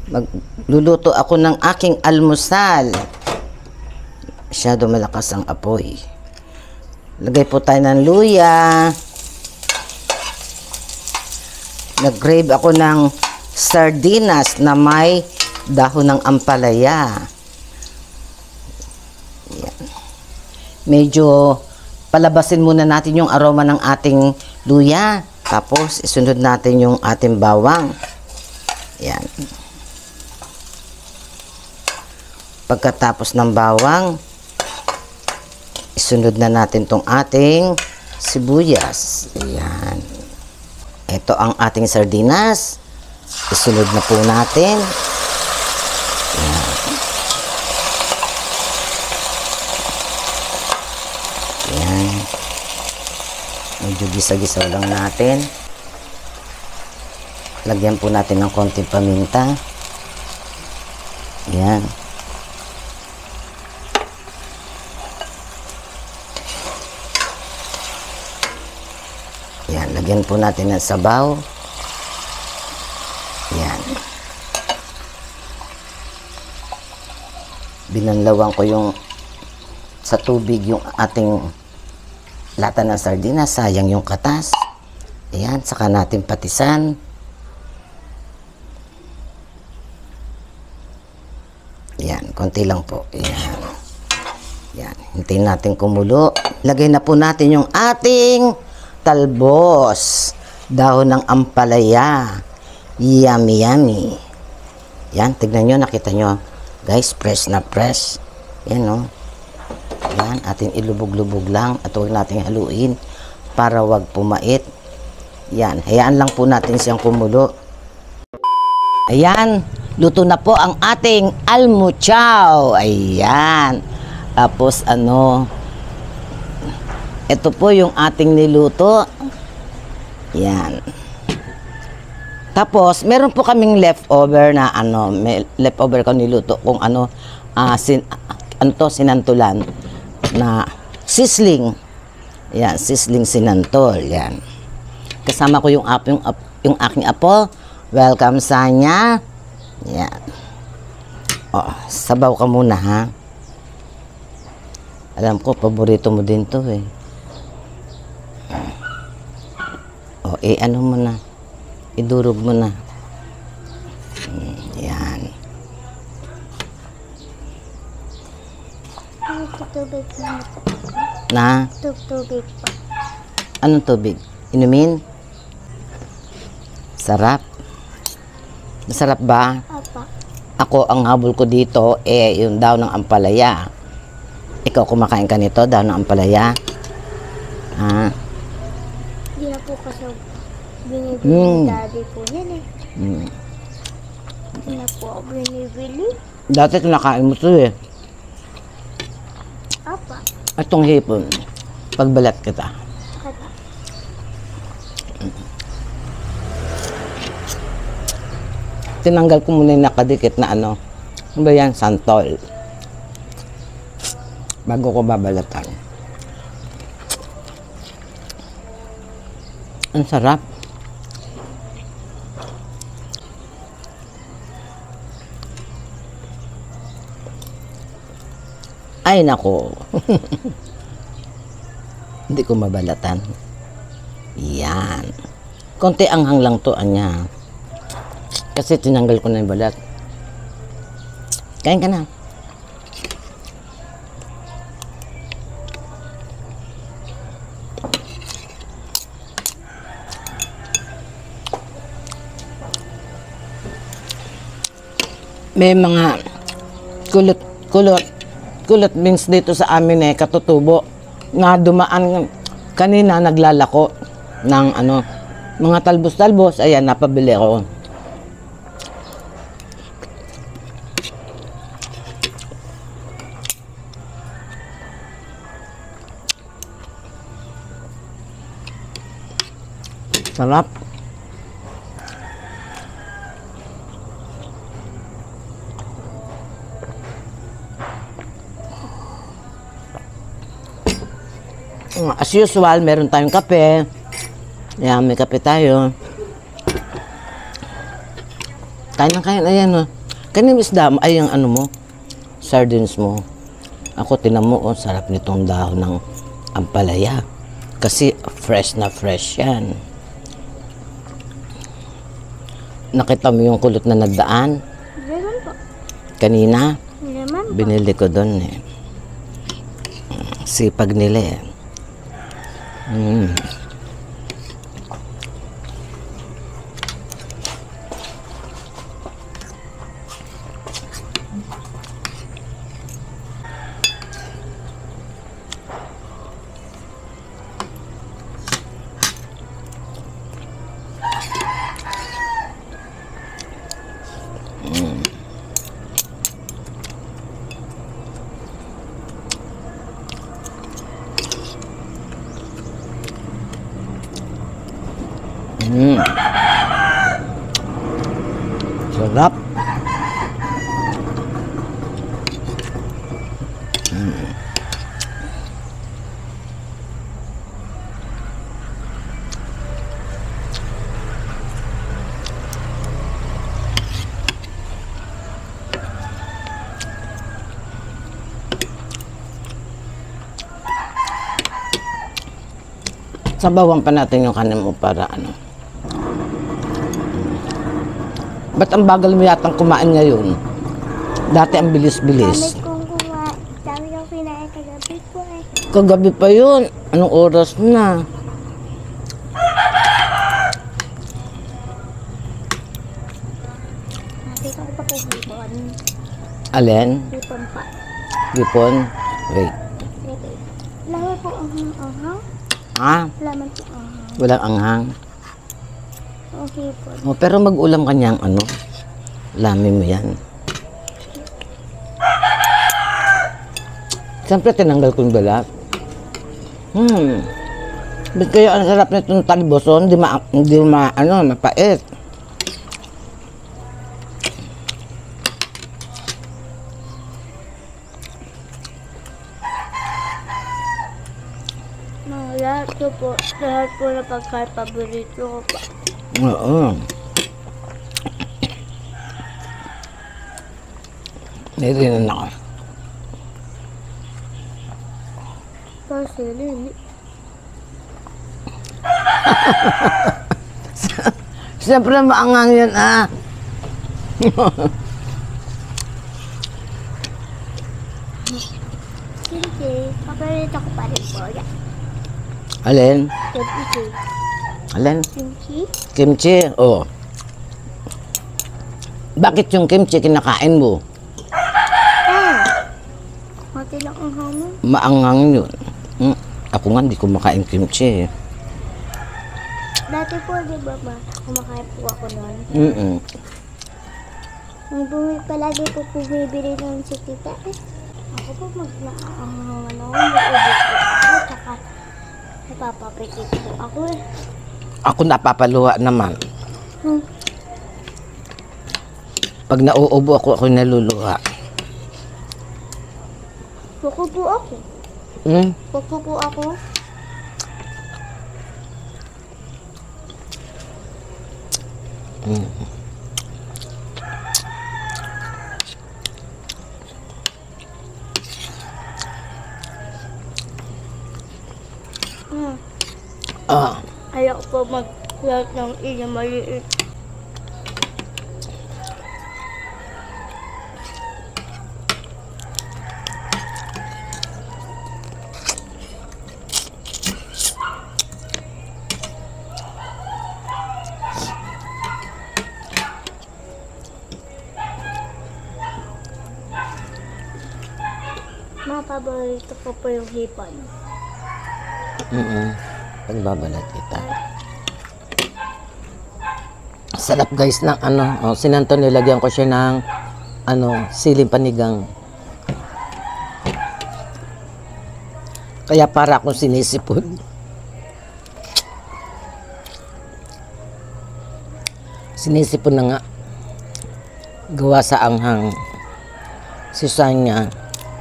Magluluto ako ng aking almusal. Masyado malakas ang apoy. Lagay po tayo ng luya. Nag-grave ako ng sardinas na may dahon ng ampalaya. Yan. Medyo palabasin muna natin yung aroma ng ating luya. Tapos isunod natin yung ating bawang. Yan. Pagkatapos ng bawang, isunod na natin tong ating sibuyas. Ayan. Ito ang ating sardinas. Isunod na po natin. Ayan. Ayan. Medyo gisa-gisa lang natin. Lagyan po natin ng konting paminta. Ayan. Yan, lagyan po natin ng sabaw. Yan. Binanlawan ko yung sa tubig yung ating lata ng sardinas. Sayang yung katas. Ayan, saka natin patisan. Yan, konti lang po. Yan. Yan, hintayin natin kumulo. Lagay na po natin yung ating talbos, dahon ng ampalaya. Yummy, yummy. Yan, tignan nyo, nakita nyo. Guys, press na press. Yan, no. Yan, ating ilubog-lubog lang at huwag natin haluin para wag pumait. Yan, hayaan lang po natin siyang kumulo. Ayan, luto na po ang ating almuchaw. Ayan. Tapos, ito po yung ating niluto. Yan. Tapos, meron po kaming leftover na may leftover ko niluto kung sinantulan na sisling. Yan, sisling sinantol. Yan. Kasama ko yung aking apo. Welcome Sanya. Yan. Oh, sabaw ka muna ha. Alam ko, paborito mo din to eh. O, mo na. Idurog mo na. Yan. Tubig na? Tubig pa. Anong tubig? Inumin? Sarap. Masarap ba? Apa. Ako, ang habol ko dito, yung daw ng ampalaya. Ikaw, kumakain ka nito, daw ng ampalaya? Ha? Hindi na po kasi binibili daddy po yan eh. Hindi na po ako binibili. Dati kinakain mo ito eh. Apa. Itong hipon, pagbalat kita. Kata. Tinanggal ko muna yung nakadikit na ano ba yan? Santol. Bago ko babalatan. Ang sarap. Ay, nako. Hindi ko mabalatan. Yan. Konti anghang lang to, anya. Kasi tinanggal ko na yung balat. Kain ka na. May mga kulot beans dito sa amin katutubo na dumaan kanina, naglalako ng mga talbos-talbos. Ayan, napabili ko. Sarap. As usual, meron tayong kape. Ayan, may kape tayo. Kain ng kain. Ayan, Kaning isda mo, ay yung ano mo, sardines mo. Ako, tinan mo, oh, sarap nitong dahon ng ampalaya. Kasi fresh na fresh yan. Nakita mo yung kulot na nagdaan? Ganun po. Kanina, Naman po. binili ko doon eh. Sipag nila eh. Sarap. Sabawan pa natin yung kanin mo para ano. Ba't ang bagal mo yatang kumain ngayon? Dati ang bilis-bilis. Dami kong kinain kagabi po eh. Kagabi pa yun. Anong oras na? Sabi ko pa kay Hipon. Alin? Hipon pa. Gipon? Wait. Okay. Laman po ang anghang. Ha? Laman po ang anghang. Walang anghang. Ang hipon. Oh, pero mag-ulam kanyang ano? Lami mo yan. Siyempre, tinanggal ko yung balat. Ba't kaya ang sarap na itong talboson? Hindi mapait. Lahat po na pagkain paborito ko pa. Oo. Narinan ako. Kasi lili. Siyempre maangang yan ah. Kimchi. Paborito ko pa rin po yan. Alin? Kimchi. Alin? Kimchi? Kimchi? Oh. Bakit yung kimchi kinakain mo? Mati lang ang hamon. Maangang yun. Ako nga, hindi ko makain kimchi. Dati po, di ba kumakain po ako noon. Palagi po bumibili ng si tita. Ako po mag-naangangan ako. Mag-ubos po ako. Tsaka napapapikit po ako eh. Ako napapaluha naman. Pag nauubo ako naluluha. Puko po ako. Puko po ako. Ayaw po mag-lahat ng ina maliit. Mga paborito ko po yung hipon. Pagbabalat kita. Sarap guys ng ano. Oh, sinanto nilagyan ko siya ng siling panigang. Kaya para akong sinisipon. Sinisipon na nga. Gawa sa anghang. Si Sanya,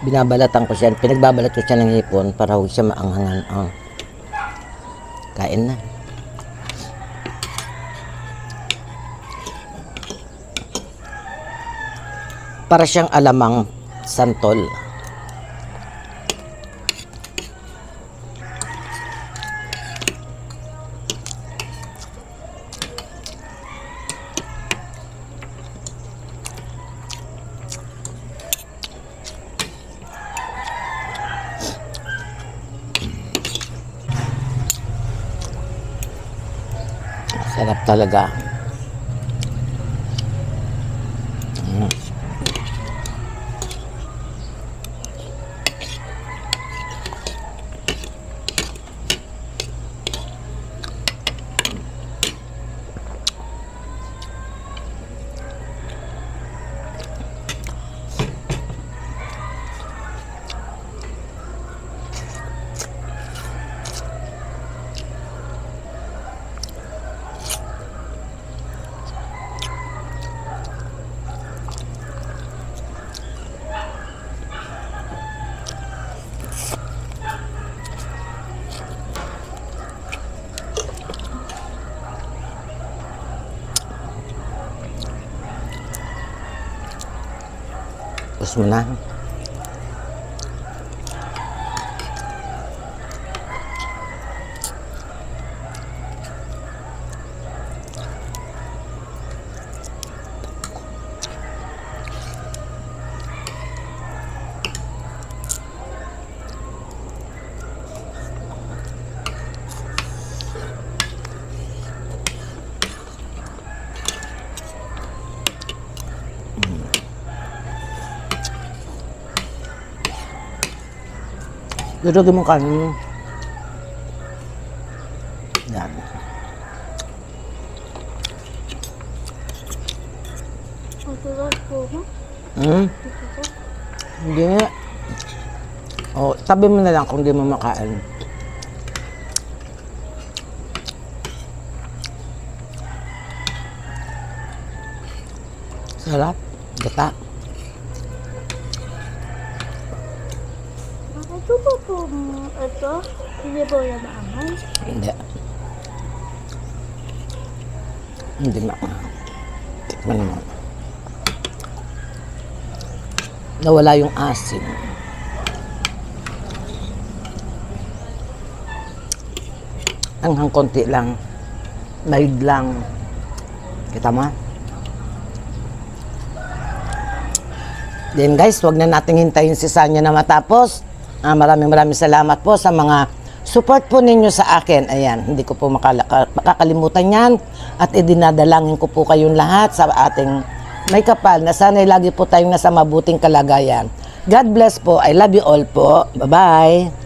binabalatan ko siya. Pinagbabalat ko siya ng hipon para huwag siya maanghangan. Oh. Kain na. Para siyang alamang santol. Sarap talaga. Tapos mo na. Durugin mo kanin. Yan. Masarap po mo. Hindi nga. O, tabi mo na lang kung di mo makain. Sarap. Gata. Ito po po ito. Hindi po na maangal. Hindi. Hindi maangal. Tikman mo. Nawala yung asin. Hanghang konti lang. Mild lang. Kita mo? Then guys, wag na nating hintayin si Sanya na matapos. Maraming salamat po sa mga support po ninyo sa akin. Ayan, hindi ko po makakalimutan yan. At idinadalangin ko po kayong lahat sa ating may kapal na sana'y lagi po tayong nasa mabuting kalagayan. God bless po. I love you all po. Bye-bye.